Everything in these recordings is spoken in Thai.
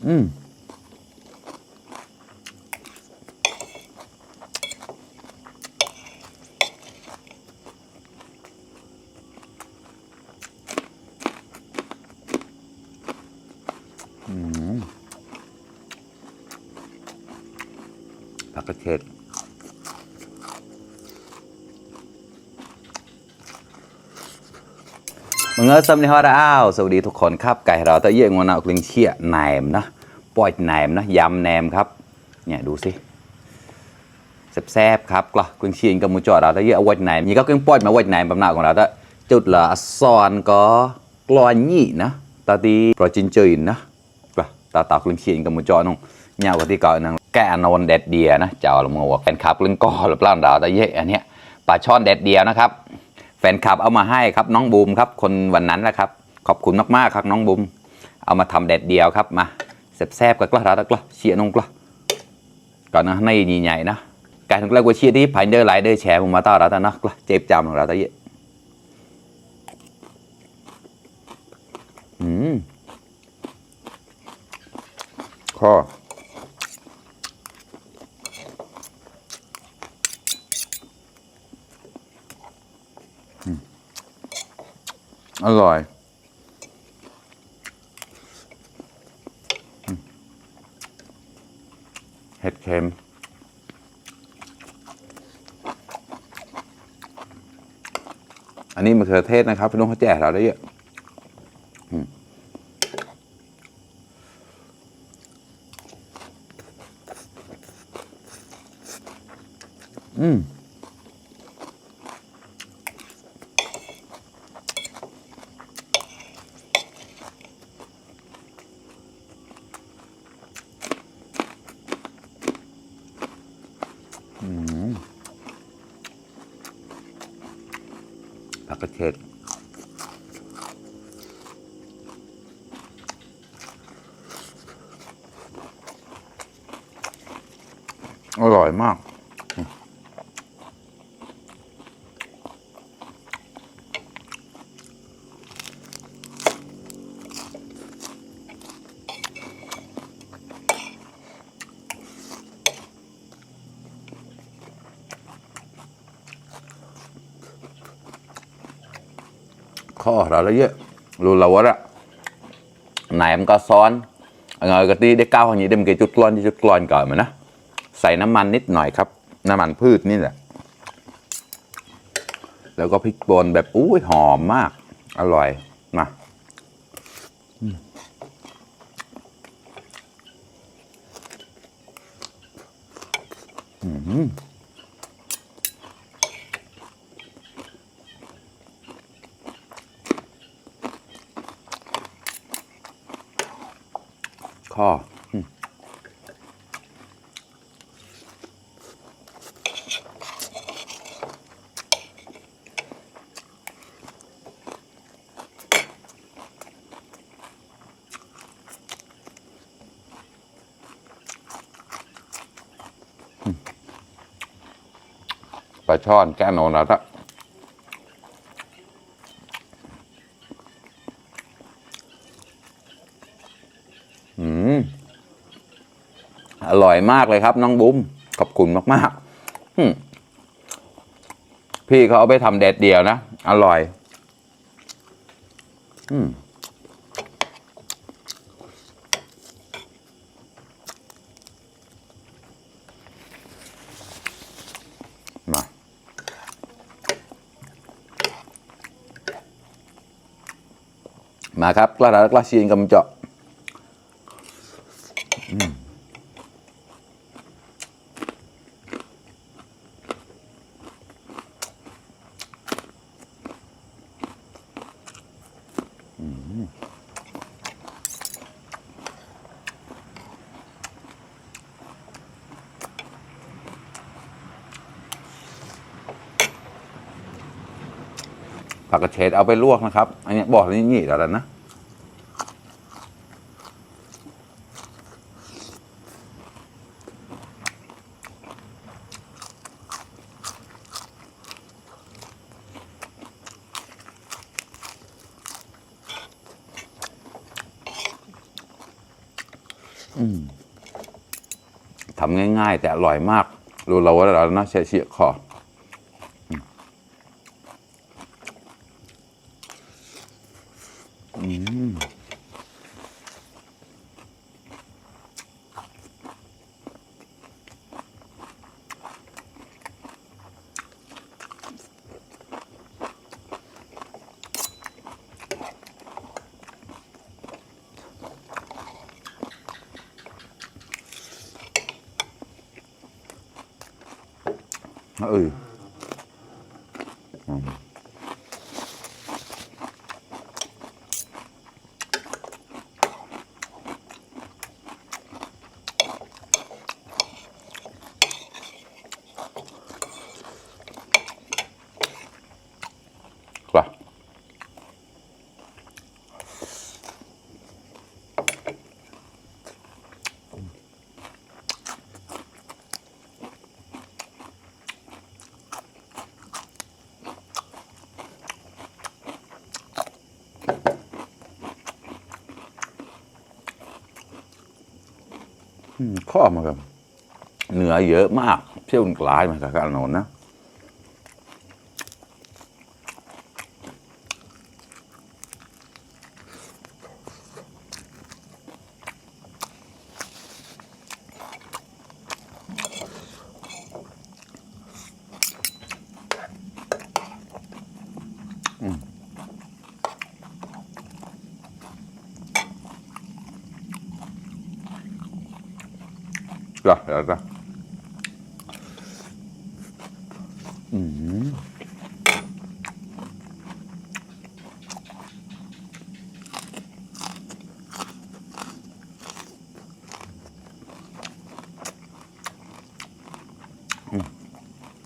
อืมผักกระเฉดมึงเออซัมนี่ฮอร์อ้าวสวัสดีทุกคนครับไก่เราตะเยี่ยงวันเอากลิ้งเชี่ยแหนมนะปอยแหนมนะยำแหนมครับเนี่ยดูสิแซ่บๆครับกล้ากลิ้งเชี่ยกับมูจอเราตะเยี่ยเอาไว้แหนมนี่ก็กลิ้งปอยมาไว้แหนมแบบหน้าของเราตะจุดละซ้อนก็กลอยยี่นะตาตีโปรจินจืนนะกล้าตาตากลิ้งเชี่ยกับมูจอน้องเนี่ยกว่าที่ก่อนนั่งแกนอนแดดเดียนะเจ้าละมัวแฟนคลับกลิ้งก้อหรือเปล่าเราตะเยี่ยอันเนี้ยปลาช่อนแดดเดียวนะครับแฟนคลับเอามาให้ครับน้องบูมครับคนวันนั้นแหละครับขอบคุณมากๆครับน้องบูมเอามาทำแดดเดียวครับมาแซ่บๆกับกล้าเราตะกล้าเชียร์น้องกล้าก่อนนะในใหญ่ๆนะการทำกล้ากูเชียร์ที่ผ่านเดอร์ไลเดอร์แชร์ผมมาต่อเราตะนะกล้าเจ็บจำของเราตะเยอะข้ออร่อยเห็ดเค็มอันนี้มะเขือเทศนะครับพี่น้องเขาแจกเราได้เยอะผักกระเฉดอร่อยมากข้อเราแล้วเยอะรู้แล้วว่าไหนมันก็ซ้อนเงยกะทิได้ก้าวอย่างนี้ได้มันก็จุดกลอนก่อนมานะใส่น้ำมันนิดหน่อยครับน้ำมันพืชนี่แหละแล้วก็พริกป่นแบบอุ้ยหอมมากอร่อยมาข้อปลาช่อนแก้นอนแล้วละอร่อยมากเลยครับน้องบุ้มขอบคุณมากๆพี่เขาเอาไปทำแดดเดียวนะอร่อยมาครับกล้าชีนกำเจาะผักกระเฉดเอาไปลวกนะครับอันนี้บอกนี่แล้วนะ ทำง่ายๆแต่อร่อยมากรู้เราว่าเราน่าเชี่ยคอครับข้อมาครับเนื้อเยอะมากเชี่ยวกลายมาจากการนอนนะจ้ะเดี๋ยวจ้ะ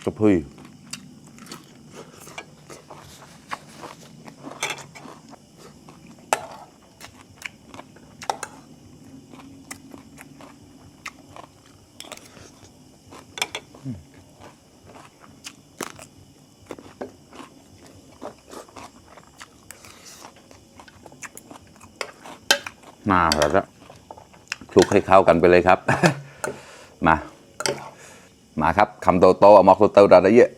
กระพุ้ยมาแล้วจ้ะคลุกให้เข้ากันไปเลยครับ มาครับคำโตๆเอามาโคตรๆได้เยอะ